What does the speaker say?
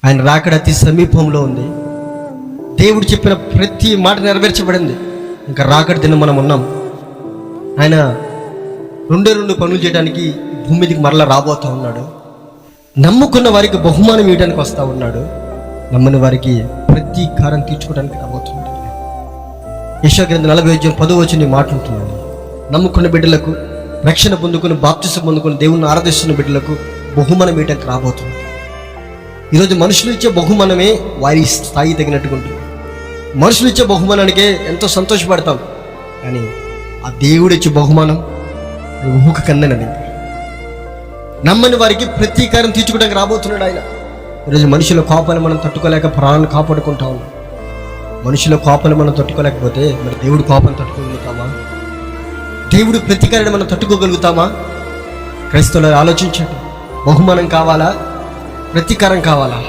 ఆయన రాకడ అతి సమీపంలో ఉంది. దేవుడు చెప్పిన ప్రతి మాట నెరవేర్చబడింది. ఇంకా రాకడ దినం మనం ఉన్నాం. ఆయన రెండు పనులు చేయడానికి భూమి మీదకి మరలా రాబోతూ ఉన్నాడు. నమ్ముకున్న వారికి బహుమానం ఇవ్వడానికి వస్తూ ఉన్నాడు. నమ్మని వారికి ప్రతీకారం తీర్చుకోవడానికి రాబోతున్నాడు. యెషయా గ్రంథం 40:10 మాట్లాడుతున్నాడు. నమ్ముకున్న బిడ్డలకు, రక్షణ పొందుకుని బాప్తిసం పొందుకుని దేవుణ్ణి ఆరాధిస్తున్న బిడ్డలకు బహుమానం ఇవ్వడానికి రాబోతుంది. ఈరోజు మనుషులు ఇచ్చే బహుమానమే వారి స్థాయి తగినట్టుగా ఉంటుంది. మనుషులు ఇచ్చే బహుమానానికే ఎంతో సంతోషపడతాం, కానీ ఆ దేవుడు ఇచ్చే బహుమానం ఊహ కన్ననండి. నమ్మని వారికి ప్రతీకారం తీర్చుకోవడానికి రాబోతున్నాడు ఆయన. ఈరోజు మనుషుల కోపాన్ని మనం తట్టుకోలేక ప్రాణాలను కాపాడుకుంటా ఉన్నాం. మనుషుల కోపాన్ని మనం తట్టుకోలేకపోతే మరి దేవుడి కోపాన్ని తట్టుకోగలుగుతామా? దేవుడు ప్రతీకారాన్ని మనం తట్టుకోగలుగుతామా? క్రైస్తవులు ఆలోచించండి. బహుమానం కావాలా, ప్రతీకారం కావాలా?